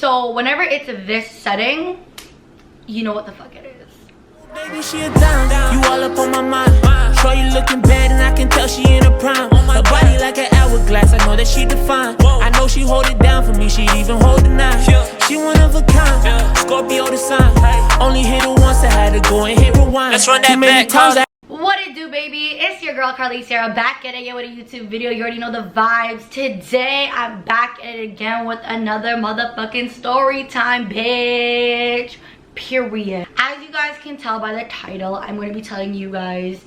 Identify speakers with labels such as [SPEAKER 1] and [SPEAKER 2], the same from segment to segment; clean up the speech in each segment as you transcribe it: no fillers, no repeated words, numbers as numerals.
[SPEAKER 1] So whenever it's this setting, you know what the fuck it is.
[SPEAKER 2] Baby, she a dime. You all up on my mind. Sure you looking bad and I can tell she in a prime. Her body like an hourglass, I know that she defined. I know she hold it down for me, she'd even hold the nine. She one of a kind, Scorpio the sign. Only hit it once, I had to go and hit rewind. Let's run that back.
[SPEAKER 1] What it do, baby? It's your girl Carly Sarah back at it again with a YouTube video. You already know the vibes. Today I'm back at it again with another motherfucking story time, bitch. Period. As you guys can tell by the title, I'm going to be telling you guys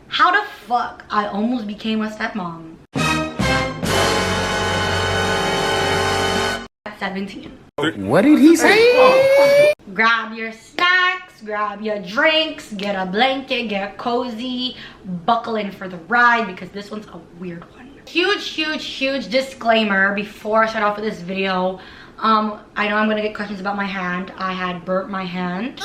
[SPEAKER 1] how the fuck I almost became a stepmom at 17.
[SPEAKER 3] What did he say?
[SPEAKER 1] Grab your snacks, grab your drinks, get a blanket, get cozy, buckle in for the ride because this one's a weird one. Huge disclaimer before I start off with this video. I know I'm gonna get questions about my hand. I had burnt my hand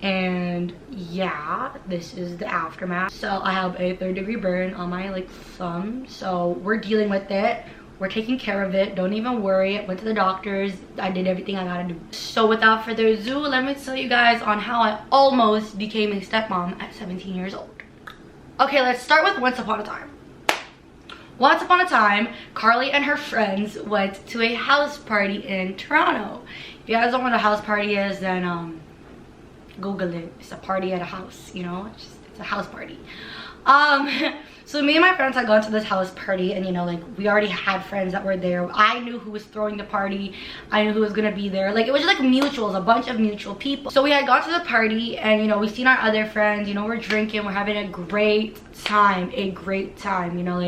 [SPEAKER 1] and yeah, this is the aftermath. So I have a 3rd-degree burn on my thumb, so we're dealing with it. We're taking care of it. Don't even worry. I went to the doctors. I did everything I gotta do. So without further ado, let me tell you guys on how I almost became a stepmom at 17 years old. Okay, let's start with once upon a time. Once upon a time, Carly and her friends went to a house party in Toronto. If you guys don't know what a house party is, then Google it. It's a party at a house, you know? It's a house party. So me and my friends had gone to this house party, and you know, we already had friends that were there. I knew who was throwing the party. I knew who was gonna be there. It was just mutuals, a bunch of mutual people. So we had gone to the party, and you know, we've seen our other friends. You know, we're drinking, we're having a great time, you know,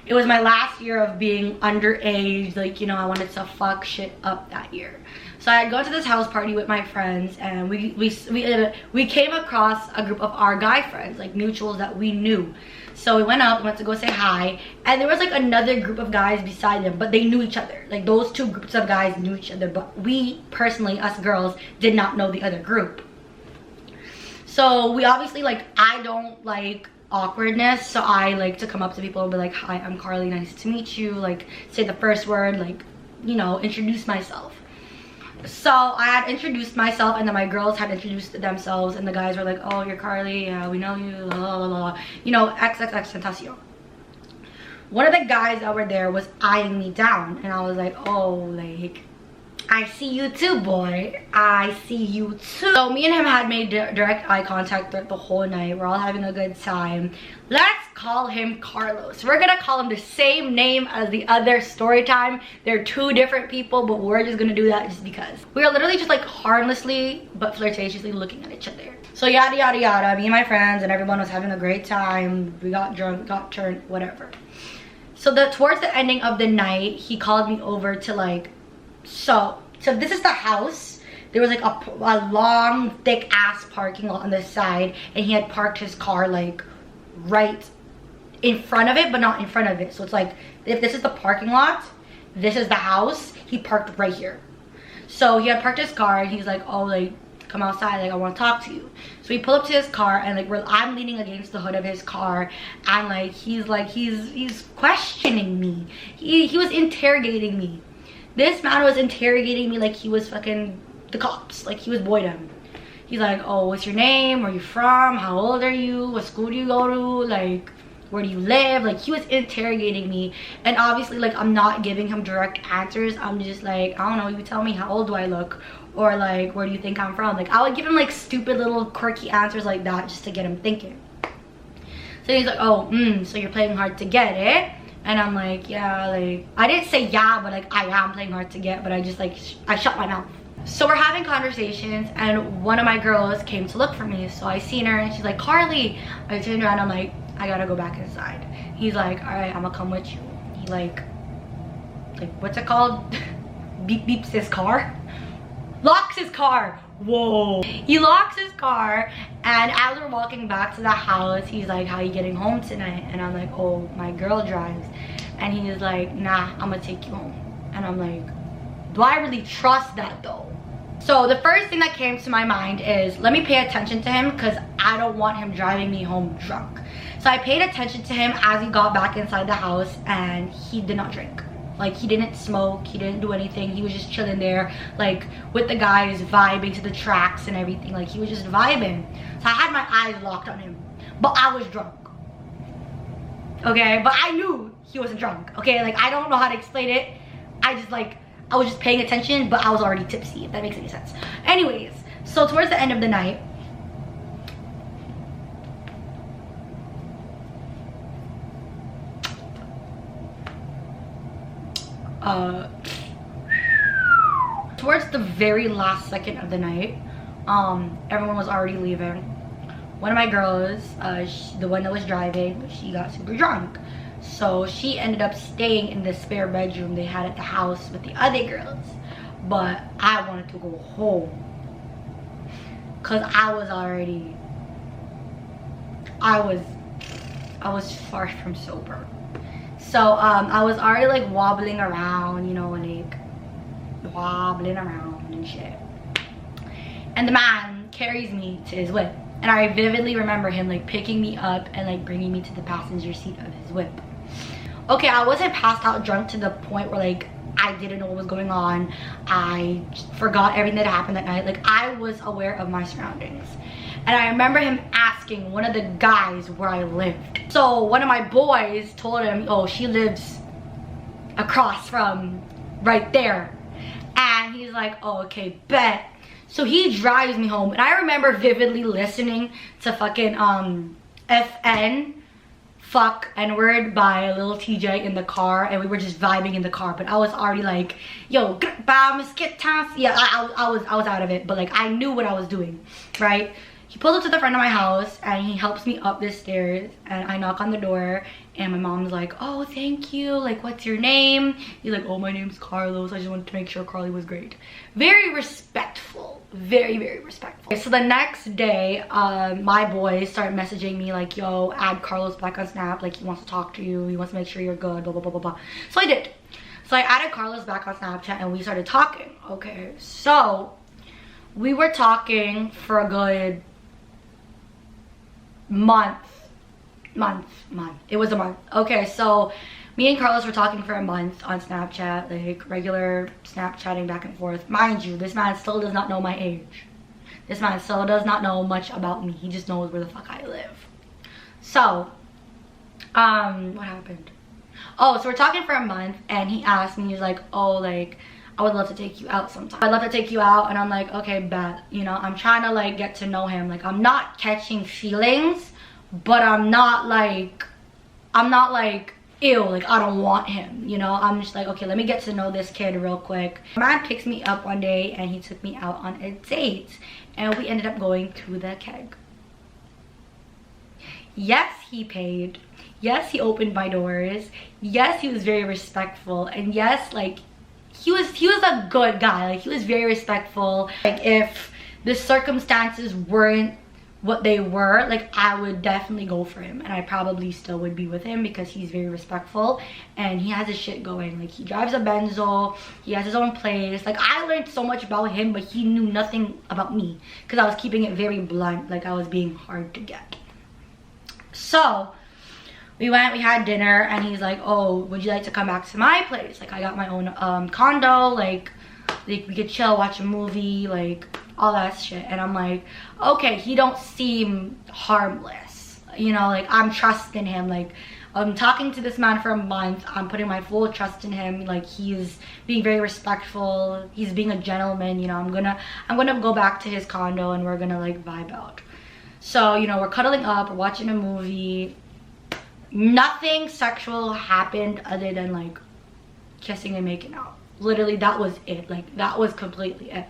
[SPEAKER 1] it was my last year of being underage. You know, I wanted to fuck shit up that year. So I had gone to this house party with my friends, and we came across a group of our guy friends, mutuals that we knew. So we went up, went to go say hi, and there was another group of guys beside them, but they knew each other. Those two groups of guys knew each other, but we personally, us girls, did not know the other group. So we obviously I don't like awkwardness, so I like to come up to people and be like, hi, I'm Carly, nice to meet you, say the first word, you know, introduce myself. So I had introduced myself, and then my girls had introduced themselves, and the guys were like, oh, you're Carly, yeah, we know you, la la la la, you know, XXX Tentacion. One of the guys that were there was eyeing me down, and I was like, oh, I see you too, boy. I see you too. So me and him had made direct eye contact throughout the whole night. We're all having a good time. Let's call him Carlos. We're gonna call him the same name as the other story time. They're two different people, but we're just gonna do that just because. We are literally just harmlessly but flirtatiously looking at each other. So yada yada yada, me and my friends and everyone was having a great time. We got drunk, got turned, whatever. So towards the ending of the night, he called me over to so this is the house. There was a long, thick ass parking lot on this side, and he had parked his car right in front of it, but not in front of it. So it's if this is the parking lot, this is the house, he parked right here. So he had parked his car, and he's like, oh, come outside, I want to talk to you. So we pull up to his car, and I'm leaning against the hood of his car, and he's questioning me. He was interrogating me. This man was interrogating me like he was fucking the cops, he was Boydum. He's like, oh, what's your name? Where are you from? How old are you? What school do you go to? Where do you live? He was interrogating me, and obviously I'm not giving him direct answers. I'm just I don't know, you tell me, how old do I look? Or where do you think I'm from? I would give him stupid little quirky answers like that just to get him thinking. So he's like, oh, so you're playing hard to get it? And I'm like, yeah, I didn't say yeah, but I am playing hard to get, but I just I shut my mouth. So we're having conversations, and one of my girls came to look for me. So I seen her, and she's like, Carly. I turned around, I'm like, I gotta go back inside. He's like, all right, I'm gonna come with you. He what's it called? Beeps his car? Locks his car. Whoa. He locks his car, and as we're walking back to the house, he's like, how you getting home tonight? And I'm like, oh, my girl drives. And he's like, nah, I'm gonna take you home. And I'm like, do I really trust that though? So the first thing that came to my mind is, let me pay attention to him because I don't want him driving me home drunk. So I paid attention to him as he got back inside the house, and he did not drink. Like, he didn't smoke, he didn't do anything. He was just chilling there, like, with the guys, vibing to the tracks and everything. Like, he was just vibing. So I had my eyes locked on him, but I was drunk. Okay, but I knew he wasn't drunk. Okay, like, I don't know how to explain it. I was just paying attention, but I was already tipsy, if that makes any sense. Anyways, so towards the end of the night, towards the very last second of the night, everyone was already leaving. One of my girls, the one that was driving, she got super drunk. So she ended up staying in the spare bedroom they had at the house with the other girls. But I wanted to go home, cause I was far from sober. So I was already like wobbling around, you know, like wobbling around and shit. And the man carries me to his whip. And I vividly remember him like picking me up and like bringing me to the passenger seat of his whip. Okay, I wasn't passed out drunk to the point where like I didn't know what was going on. I forgot everything that happened that night. Like, I was aware of my surroundings. And I remember him asking one of the guys where I lived. So one of my boys told him, oh, she lives across from right there. And he's like, oh, okay, bet. So he drives me home. And I remember vividly listening to fucking FN, fuck N-word by Lil TJ in the car. And we were just vibing in the car. But I was already like, yo, yeah, I was out of it. But like, I knew what I was doing, right? He pulls up to the front of my house and he helps me up the stairs, and I knock on the door and my mom's like, oh, thank you, like, what's your name? He's like, oh, my name's Carlos. I just wanted to make sure Carly was great. Very respectful, very, very respectful. So the next day, my boys start messaging me like, yo, add Carlos back on Snap, like, he wants to talk to you, he wants to make sure you're good, blah, blah, blah, blah, blah. So I did. So I added Carlos back on Snapchat and we started talking. Okay, so we were talking for a good month. It was a month. Okay, so me and Carlos were talking for a month on Snapchat, like regular Snapchatting back and forth. Mind you, this man still does not know my age. This man still does not know much about me. He just knows where the fuck I live. So, what happened? Oh, so we're talking for a month and he asked me, he's like, oh, like, I would love to take you out sometime. I'd love to take you out. And I'm like, okay, bet. You know, I'm trying to like get to know him. Like, I'm not catching feelings, but I'm not like, ew, like, I don't want him, you know? I'm just like, okay, let me get to know this kid real quick. My man picks me up one day and he took me out on a date. And we ended up going to the keg. Yes, he paid. Yes, he opened my doors. Yes, he was very respectful. And yes, like, he was a good guy. Like, he was very respectful. Like, if the circumstances weren't what they were, like, I would definitely go for him, and I probably still would be with him because he's very respectful and he has his shit going. Like, he drives a Benzo, he has his own place. Like, I learned so much about him, but he knew nothing about me because I was keeping it very blunt. Like, I was being hard to get. So we went, we had dinner, and he's like, oh, would you like to come back to my place? Like, I got my own condo, like we could chill, watch a movie, like all that shit. And I'm like, okay, he don't seem harmless, you know? Like, I'm trusting him. Like, I'm talking to this man for a month, I'm putting my full trust in him. Like, he's being very respectful, he's being a gentleman, you know? I'm gonna go back to his condo and we're gonna like vibe out. So, you know, we're cuddling up, we're watching a movie. Nothing sexual happened other than like kissing and making out. Literally, that was it. Like, that was completely it.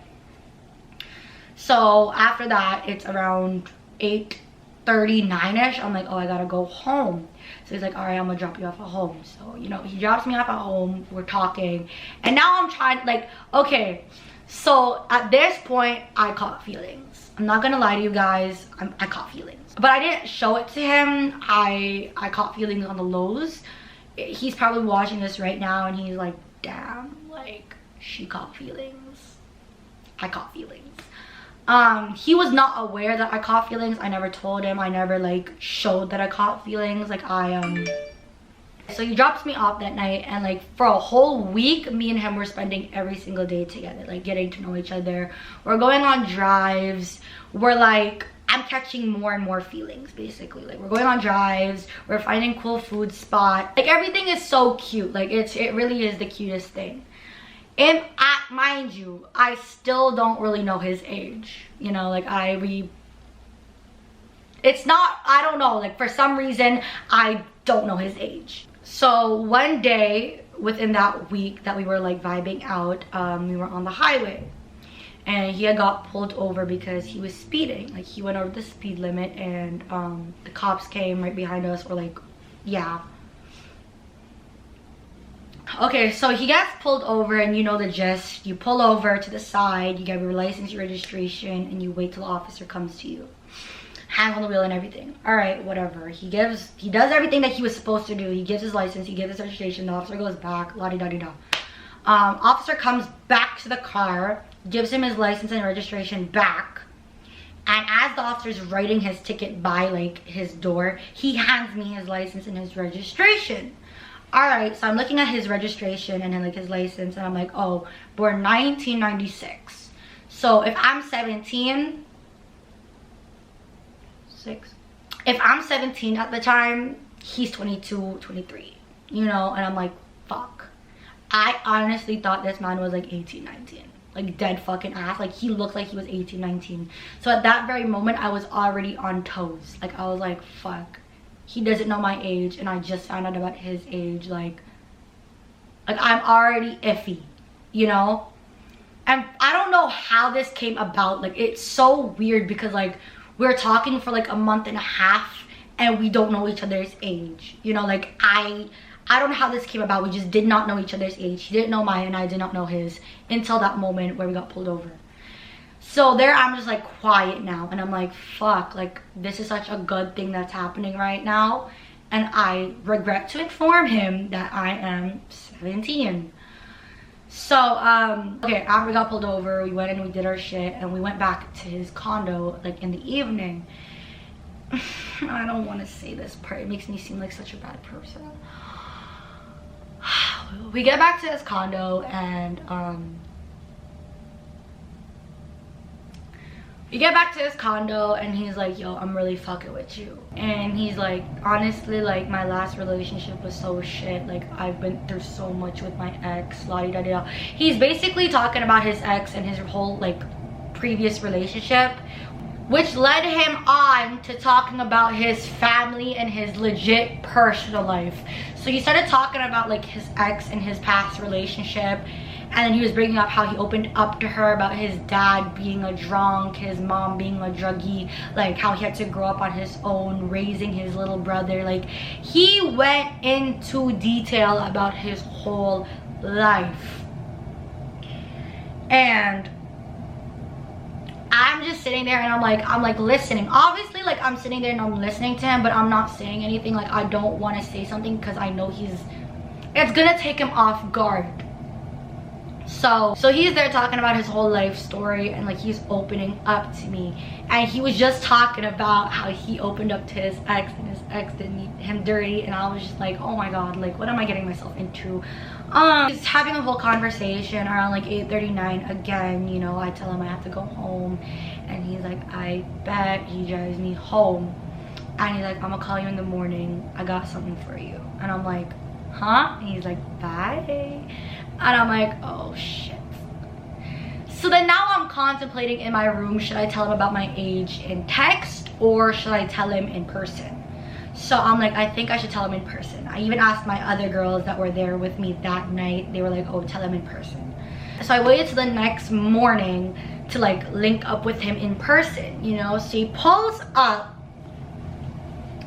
[SPEAKER 1] So after that, it's around 8:39ish. I'm like, oh, I gotta go home. So he's like, all right, I'm gonna drop you off at home. So, you know, he drops me off at home, we're talking, and now I'm trying, like, okay, so at this point I caught feelings. I'm not gonna lie to you guys, I caught feelings, but I didn't show it to him. I caught feelings on the lows. He's probably watching this right now and he's like, damn, like, she caught feelings. I caught feelings. He was not aware that I caught feelings. I never told him. I never like showed that I caught feelings. Like, I So he drops me off that night, and like for a whole week, me and him were spending every single day together, like getting to know each other. We're going on drives. We're like, I'm catching more and more feelings, basically. Like, we're going on drives, we're finding cool food spots. Like, everything is so cute. Like, it really is the cutest thing. And mind you, I still don't really know his age. You know, like it's not, I don't know, like for some reason, I don't know his age. So one day within that week that we were like vibing out, we were on the highway. And he had got pulled over because he was speeding. Like, he went over the speed limit, and the cops came right behind us. We're like, yeah. Okay, so he gets pulled over, and you know the gist. You pull over to the side, you get your license, your registration, and you wait till the officer comes to you. Hand on the wheel and everything. All right, whatever. He does everything that he was supposed to do. He gives his license, he gives his registration, the officer goes back, la-di-da-di-da. Officer comes back to the car, gives him his license and registration back, and as the officer's writing his ticket by like his door, he hands me his license and his registration. All right, so I'm looking at his registration and then like his license, and I'm like, oh, born 1996. So if I'm 17, if I'm 17 at the time, he's 22, 23, you know. And I'm like, fuck, I honestly thought this man was like 18, 19. Like, dead fucking ass. Like, he looked like he was 18, 19. So at that very moment, I was already on toes. Like, I was like, fuck, he doesn't know my age, and I just found out about his age. Like I'm already iffy, you know. And I don't know how this came about. Like, it's so weird because like we're talking for like a month and a half and we don't know each other's age, you know. Like, I don't know how this came about. We just did not know each other's age. He didn't know mine and I did not know his until that moment where we got pulled over. So there I'm just like quiet now, and I'm like, fuck, like this is such a good thing that's happening right now, and I regret to inform him that I am 17. So okay, after we got pulled over, we went and we did our shit, and we went back to his condo like in the evening. I don't want to say this part, it makes me seem like such a bad person. We get back to his condo, and he's like, yo, I'm really fucking with you. And he's like, honestly, like my last relationship was so shit. Like, I've been through so much with my ex, la-di-da-da. He's basically talking about his ex and his whole like previous relationship, which led him on to talking about his family and his legit personal life. So he started talking about like his ex and his past relationship, and then he was bringing up how he opened up to her about his dad being a drunk, his mom being a druggie, like how he had to grow up on his own, raising his little brother. Like, he went into detail about his whole life. And I'm just sitting there and I'm like listening. Obviously, like I'm sitting there and I'm listening to him, but I'm not saying anything. Like, I don't want to say something because I know it's gonna take him off guard. So he's there talking about his whole life story, and like he's opening up to me, and he was just talking about how he opened up to his ex and his ex did him dirty, and I was just like, oh my god, like what am I getting myself into? He's having a whole conversation around like 8:39 again, you know. I tell him I have to go home, and he's like, I bet. He drives me home, and he's like, I'm gonna call you in the morning, I got something for you. And I'm like, huh? And he's like, bye. And I'm like, oh shit. So then now I'm contemplating in my room, should I tell him about my age in text or should I tell him in person? So I'm like, I think I should tell him in person. I even asked my other girls that were there with me that night. They were like, oh, tell him in person. So I waited till the next morning to like link up with him in person, you know. So he pulls up.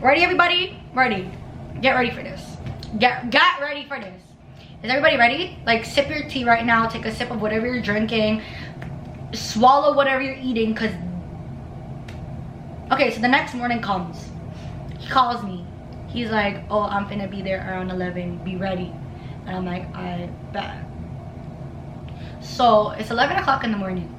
[SPEAKER 1] Ready, everybody? Ready. Get ready for this. Get ready for this. Is everybody ready? Like, sip your tea right now. Take a sip of whatever you're drinking. Swallow whatever you're eating, because... Okay, so the next morning comes. He calls me. He's like, oh, I'm finna be there around 11. Be ready. And I'm like, I bet. So, it's 11 o'clock in the morning.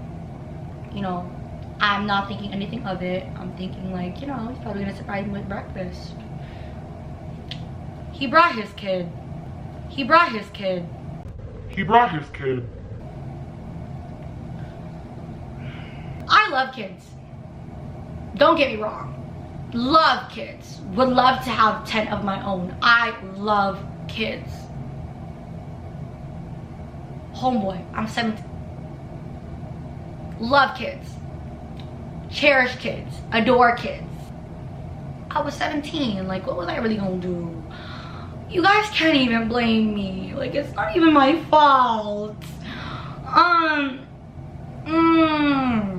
[SPEAKER 1] You know, I'm not thinking anything of it. I'm thinking like, you know, he's probably gonna surprise me with breakfast. He brought his kid. He brought his kid.
[SPEAKER 4] He brought his kid.
[SPEAKER 1] I love kids. Don't get me wrong. Love kids. Would love to have 10 of my own. I love kids. Homeboy, I'm 17. Love kids. Cherish kids. Adore kids. I was 17. Like, what was I really gonna do? You guys can't even blame me. Like, it's not even my fault.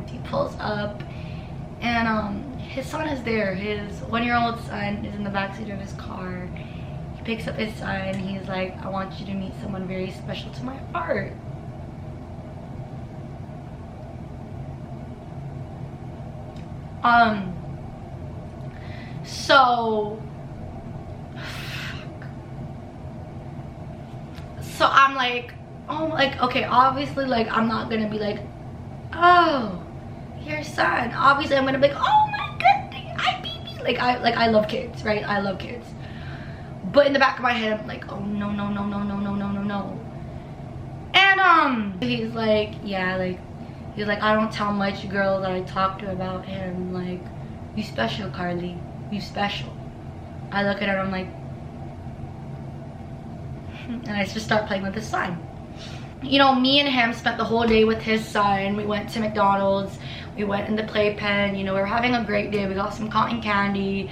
[SPEAKER 1] He pulls up and his son is there. His 1-year-old son is in the backseat of his car. He picks up his son. He's like, I want you to meet someone very special to my heart. So I'm like, oh, like, okay, obviously, like, I'm not gonna be like, oh, your son. Obviously, I'm gonna be like, oh my goodness, I love kids, right? I love kids. But in the back of my head, I'm like, oh no, no, no, no, no, no, no, no, no. And he's like, yeah, like, he's like, I don't tell much girls that I talk to about him. Like, you special, Carly. You special. I look at her, I'm like, and I just start playing with his son. You know, me and him spent the whole day with his son. We went to McDonald's. We went in the playpen. You know, we were having a great day. We got some cotton candy.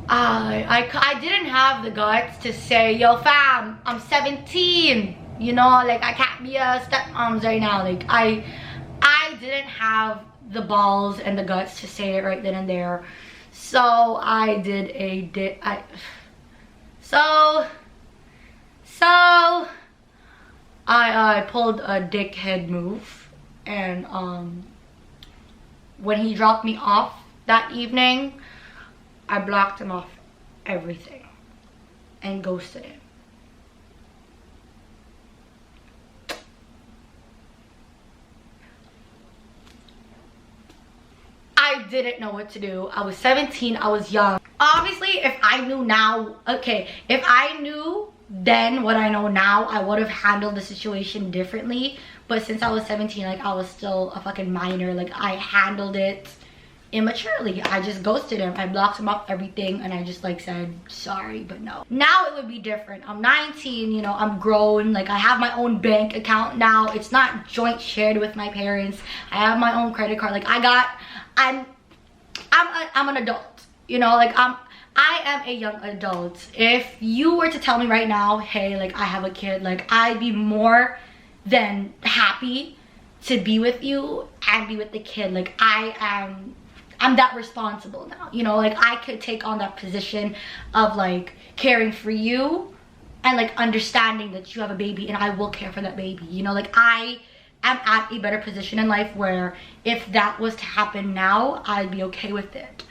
[SPEAKER 1] I didn't have the guts to say, yo fam, I'm 17. You know, like, I can't be a stepmom right now. Like, I didn't have the balls and the guts to say it right then and there. So I did I pulled a dickhead move, and when he dropped me off that evening, I blocked him off everything and ghosted him. I didn't know what to do. I was 17, I was young. Obviously, if I knew now, okay, if I knew then what I know now, I would have handled the situation differently. But since I was 17, like, I was still a fucking minor. Like, I handled it immaturely. I just ghosted him. I blocked him off everything, and I just, like, said sorry, but no. Now it would be different. I'm 19, you know, I'm grown. Like, I have my own bank account now. It's not joint shared with my parents. I have my own credit card. Like, I'm an adult, you know, like, I am a young adult. If you were to tell me right now, hey, like, I have a kid, like, I'd be more than happy to be with you and be with the kid. Like, I'm that responsible now, you know, like, I could take on that position of, like, caring for you and, like, understanding that you have a baby, and I will care for that baby, you know, like, I am at a better position in life where if that was to happen now, I'd be okay with it.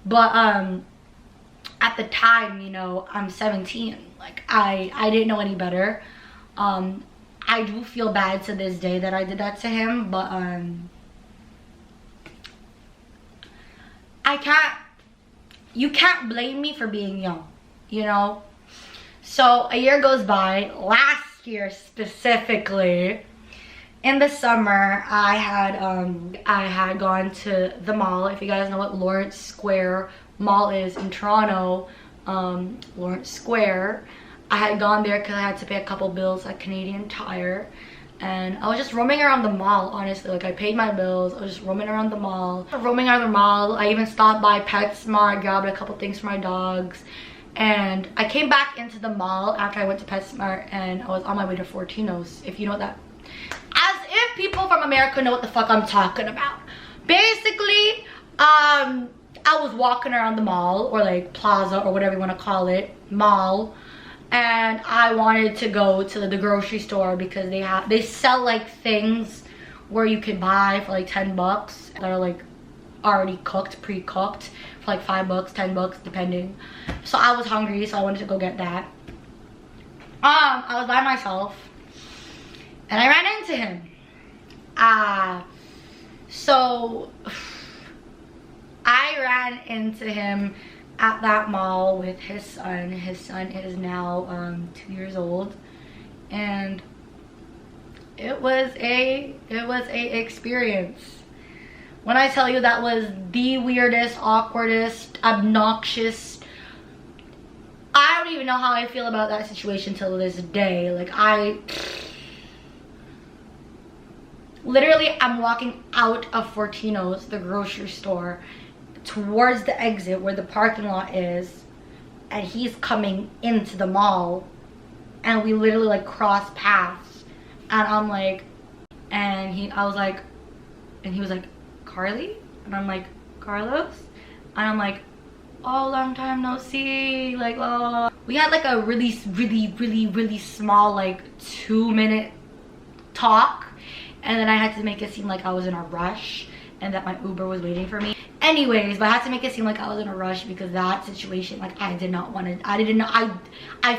[SPEAKER 1] But at the time, you know, I'm 17, like, I didn't know any better. I do feel bad to this day that I did that to him, but you can't blame me for being young, you know. So a year goes by. Last year specifically, in the summer, I had gone to the mall. If you guys know what Lawrence Square Mall is in Toronto, Lawrence Square, I had gone there because I had to pay a couple bills at Canadian Tire, and I was just roaming around the mall, honestly. Like, I paid my bills, I was just roaming around the mall. I even stopped by PetSmart, grabbed a couple things for my dogs, and I came back into the mall after I went to PetSmart, and I was on my way to Fortino's, if you know what that, as if people from America know what the fuck I'm talking about. Basically, I was walking around the mall, or like plaza, or whatever you want to call it, mall, and I wanted to go to the grocery store because they sell like things where you can buy for like 10 bucks that are like already cooked, pre-cooked, for like 5 bucks, 10 bucks, depending. So I was hungry, so I wanted to go get that. I was by myself, and I ran into him. So I ran into him at that mall with his son. His son is now 2 years old, and it was a experience. When I tell you that was the weirdest, awkwardest, obnoxious, I don't even know how I feel about that situation till this day. Like, literally, I'm walking out of Fortino's, the grocery store, towards the exit where the parking lot is, and he's coming into the mall, and we literally like cross paths, and I'm like, and he was like, Carly? And I'm like, Carlos? And I'm like, oh, long time no see, like, oh. We had like a really small, like 2-minute talk, and then I had to make it seem like I was in a rush and that my Uber was waiting for me. Anyways, but I had to make it seem like I was in a rush because that situation, like, I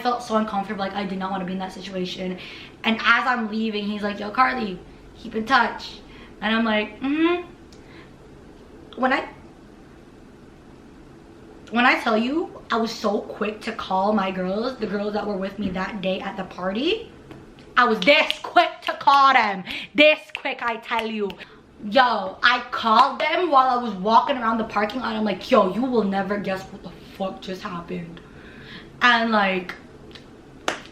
[SPEAKER 1] felt so uncomfortable. Like, I did not want to be in that situation. And as I'm leaving, he's like, yo, Carly, keep in touch. And I'm like, When I tell you, I was so quick to call my girls, the girls that were with me that day at the party. I was this quick to call them. This quick, I tell you. Yo, I called them while I was walking around the parking lot. I'm like, yo, you will never guess what the fuck just happened. And like,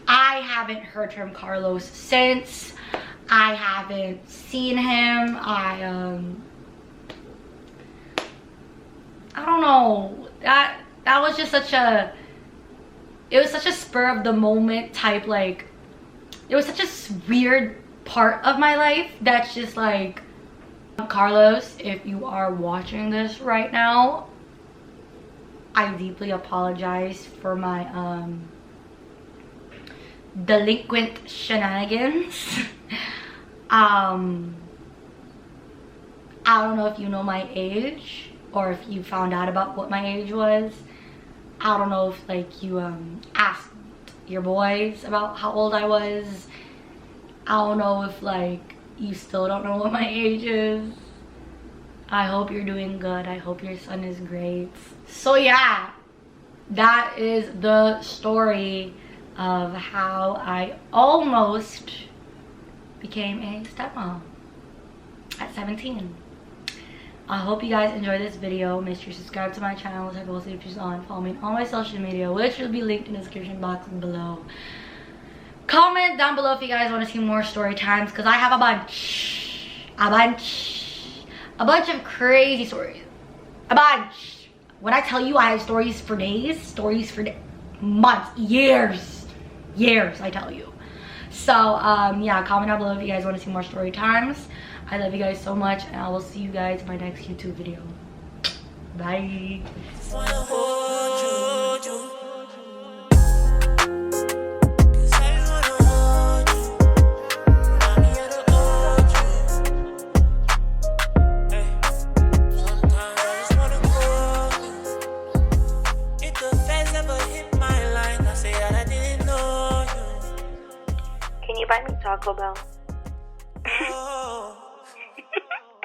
[SPEAKER 1] I haven't heard from Carlos since. I haven't seen him. I don't know. That was just such a, it was such a spur of the moment type, like, it was such a weird part of my life that's just like, Carlos, if you are watching this right now, I deeply apologize for my delinquent shenanigans. I don't know if you know my age or if you found out about what my age was. I don't know if like you asked your boys about how old I was. I don't know if like you still don't know what my age is. I hope you're doing good. I hope your son is great. So yeah, that is the story of how I almost became a stepmom at 17. I hope you guys enjoyed this video. Make sure you subscribe to my channel, turn those notifications on, follow me on all my social media, which will be linked in the description box below. Comment down below if you guys want to see more story times, because I have a bunch of crazy stories. A bunch. When I tell you I have stories for days, stories for months, years, I tell you. So yeah, comment down below if you guys want to see more story times. I love you guys so much, and I will see you guys in my next YouTube video. Bye.
[SPEAKER 5] Can you buy me Taco Bell?